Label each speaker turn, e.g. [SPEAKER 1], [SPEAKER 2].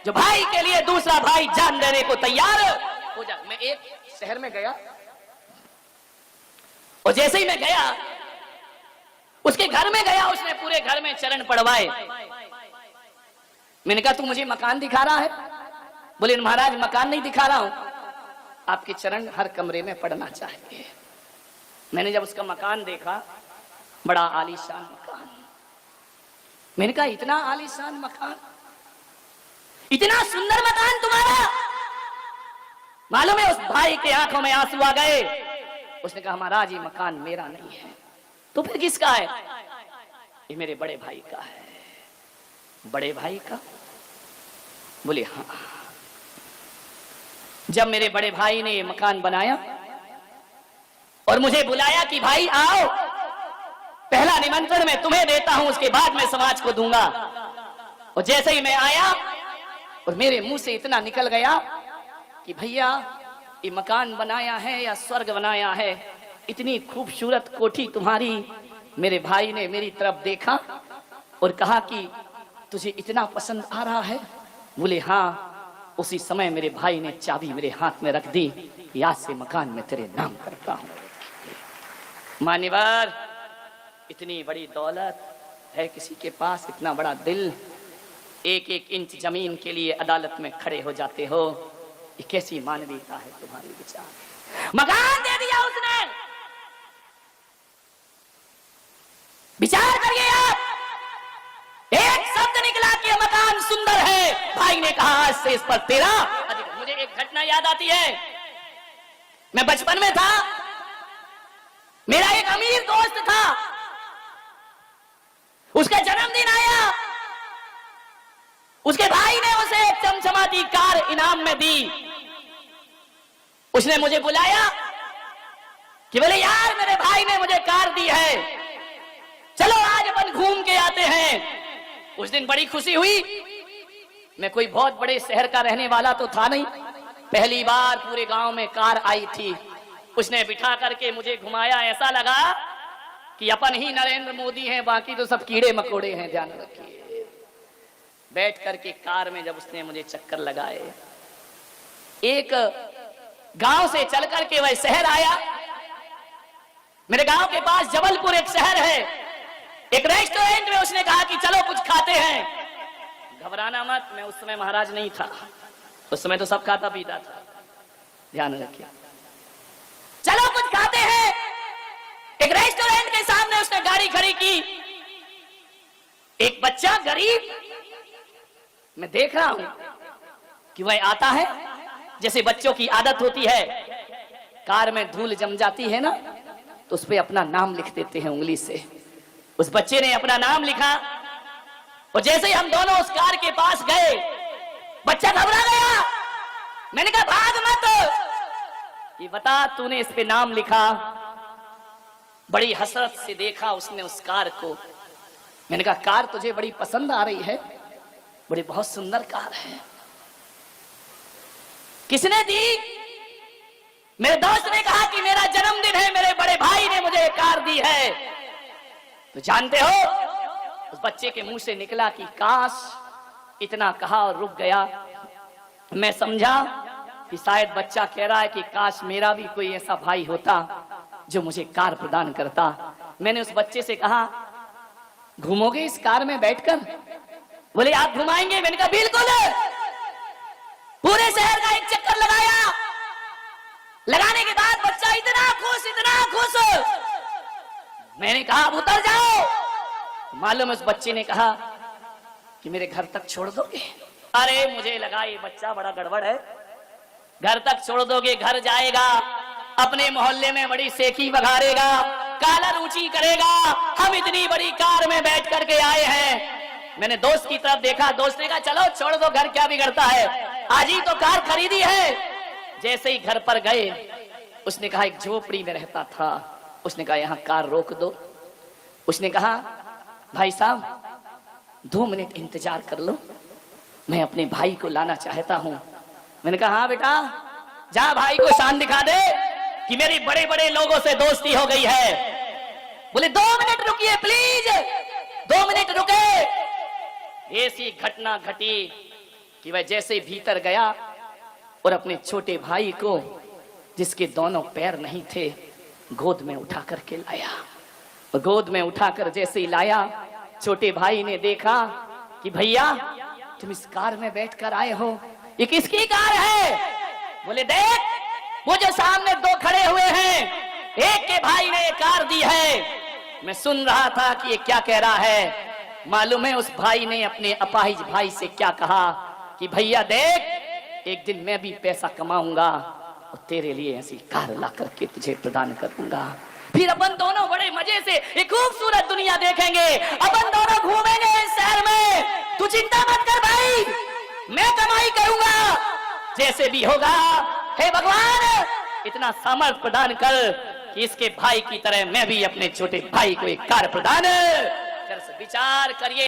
[SPEAKER 1] जो भाई के लिए दूसरा भाई जान देने को तैयार हो जा। मैं एक शहर में गया और जैसे ही मैं गया उसके घर में गया, उसने पूरे घर में चरण पड़वाए। मैंने कहा तू मुझे मकान दिखा रहा है? बोले महाराज मकान नहीं दिखा रहा हूं, आपके चरण हर कमरे में पड़ना चाहिए। मैंने जब उसका मकान देखा, बड़ा आलीशान मकान। मैंने कहा इतना आलीशान मकान, इतना सुंदर मकान तुम्हारा? मालूम है उस भाई के आंखों में आंसू आ गए। उसने कहा महाराज ये मकान मेरा नहीं है। तो फिर किसका है? ये मेरे बड़े भाई का है। बड़े भाई का? बोले हाँ। जब मेरे बड़े भाई ने ये मकान बनाया और मुझे बुलाया कि भाई आओ, पहला निमंत्रण मैं तुम्हें देता हूं, उसके बाद मैं समाज को दूंगा। और जैसे ही मैं आया और मेरे मुंह से इतना निकल गया कि भैया ये मकान बनाया है या स्वर्ग बनाया है, इतनी खूबसूरत कोठी तुम्हारी। मेरे भाई ने मेरी तरफ देखा और कहा कि तुझे इतना पसंद आ रहा है? बोले हाँ। उसी समय मेरे भाई ने चाबी मेरे हाथ में रख दी, आज से मकान में तेरे नाम करता हूं। मान्यवर, इतनी बड़ी दौलत है किसी के पास, इतना बड़ा दिल, एक एक इंच जमीन के लिए अदालत में खड़े हो जाते हो। ये कैसी मानवीयता है तुम्हारी? विचार, मकान दे दिया उसने। विचार करिए आप, एक शब्द निकला कि यह मकान सुंदर है। भाई ने कहा आज से इस पर तेरा अधिकार। मुझे एक घटना याद आती है। मैं बचपन में था, मेरा एक अमीर दोस्त था, उसका जन्मदिन आया, उसके भाई ने उसे एक चमचमाती कार इनाम में दी। उसने मुझे बुलाया कि बोले यार मेरे भाई ने मुझे कार दी है, चलो आज अपन घूम के आते हैं। उस दिन बड़ी खुशी हुई। मैं कोई बहुत बड़े शहर का रहने वाला तो था नहीं, पहली बार पूरे गांव में कार आई थी। उसने बिठा करके मुझे घुमाया, ऐसा लगा कि अपन ही नरेंद्र मोदी हैं, बाकी तो सब कीड़े मकोड़े हैं, ध्यान रखिए। बैठ करके कार में जब उसने मुझे चक्कर लगाए, एक गांव से चल करके वह शहर आया। मेरे गांव के पास जबलपुर एक शहर है, एक रेस्टोरेंट में उसने कहा कि चलो कुछ खाते हैं। घबराना मत, मैं उस समय महाराज नहीं था, उस समय तो सब खाता पीता था, ध्यान रखिए। चलो कुछ खाते हैं। एक रेस्टोरेंट के सामने उसने गाड़ी खड़ी की। एक बच्चा गरीब, मैं देख रहा हूं कि वह आता है, जैसे बच्चों की आदत होती है, कार में धूल जम जाती है ना, तो उस पे अपना नाम लिख देते हैं उंगली से। उस बच्चे ने अपना नाम लिखा और जैसे ही हम दोनों उस कार के पास गए, बच्चा घबरा गया। मैंने कहा भाग मत, ये बता तूने इस पे नाम लिखा? बड़ी हसरत से देखा उसने उस कार को। मैंने कहा कार तुझे बड़ी पसंद आ रही है? बड़ी बहुत सुंदर कार है। किसने दी? मेरे दोस्त ने कहा कि मेरा जन्मदिन है, मेरे बड़े भाई ने मुझे कार दी है। तो जानते हो, उस बच्चे के मुंह से निकला कि काश, इतना कहा और रुक गया। मैं समझा कि शायद बच्चा कह रहा है कि काश मेरा भी कोई ऐसा भाई होता जो मुझे कार प्रदान करता। मैंने उस बच्चे से कहा घूमोगे इस कार में बैठकर? बोले आप घुमाएंगे? मैंने कहा बिल्कुल। पूरे शहर का एक चक्कर लगाया। लगाने के बाद बच्चा इतना खुश, इतना खुश। मैंने कहा अब उतर जाओ। मालूम उस बच्चे ने कहा कि मेरे घर तक छोड़ दोगे? अरे मुझे लगा ये बच्चा बड़ा गड़बड़ है, घर तक छोड़ दोगे, घर जाएगा, अपने मोहल्ले में बड़ी सेकी बघारेगा, कालर ऊंची करेगा, हम इतनी बड़ी कार में बैठ करके आए हैं। मैंने दोस्त की तरफ देखा, दोस्त ने कहा चलो छोड़ दो, घर क्या बिगड़ता है, आज ही तो कार खरीदी है। जैसे ही घर पर गए, उसने कहा एक झोपड़ी में रहता था, उसने कहा यहाँ कार रोक दो। उसने कहा भाई साहब 2 मिनट इंतजार कर लो, मैं अपने भाई को लाना चाहता हूं। मैंने कहा हाँ बेटा, जा भाई को शान दिखा दे कि मेरी बड़े बड़े लोगों से दोस्ती हो गई है। बोले 2 मिनट रुकिए प्लीज, 2 मिनट रुके। ऐसी घटना घटी कि वह जैसे भीतर गया और अपने छोटे भाई को, जिसके दोनों पैर नहीं थे, गोद में उठा करके लाया। और गोद में उठाकर जैसे ही लाया, छोटे भाई ने देखा कि भैया तुम इस कार में बैठकर आए हो, ये किसकी कार है? बोले देख, वो जो सामने दो खड़े हुए हैं, एक के भाई ने ये कार दी है। मैं सुन रहा था कि ये क्या कह रहा है। मालूम है उस भाई ने अपने अपाहिज भाई से क्या कहा कि भैया देख, एक दिन मैं भी पैसा कमाऊंगा और तेरे लिए ऐसी कार ला करके तुझे प्रदान करूंगा। फिर अपन दोनों बड़े मजे से एक खूबसूरत दुनिया देखेंगे, अपन दोनों घूमेंगे इस शहर में। तू चिंता मत कर भाई, मैं कमाई करूंगा, जैसे भी होगा। हे भगवान, इतना सामर्थ्य प्रदान कर कि इसके भाई की तरह मैं भी अपने छोटे भाई को एक कार प्रदान कर। विचार करिए।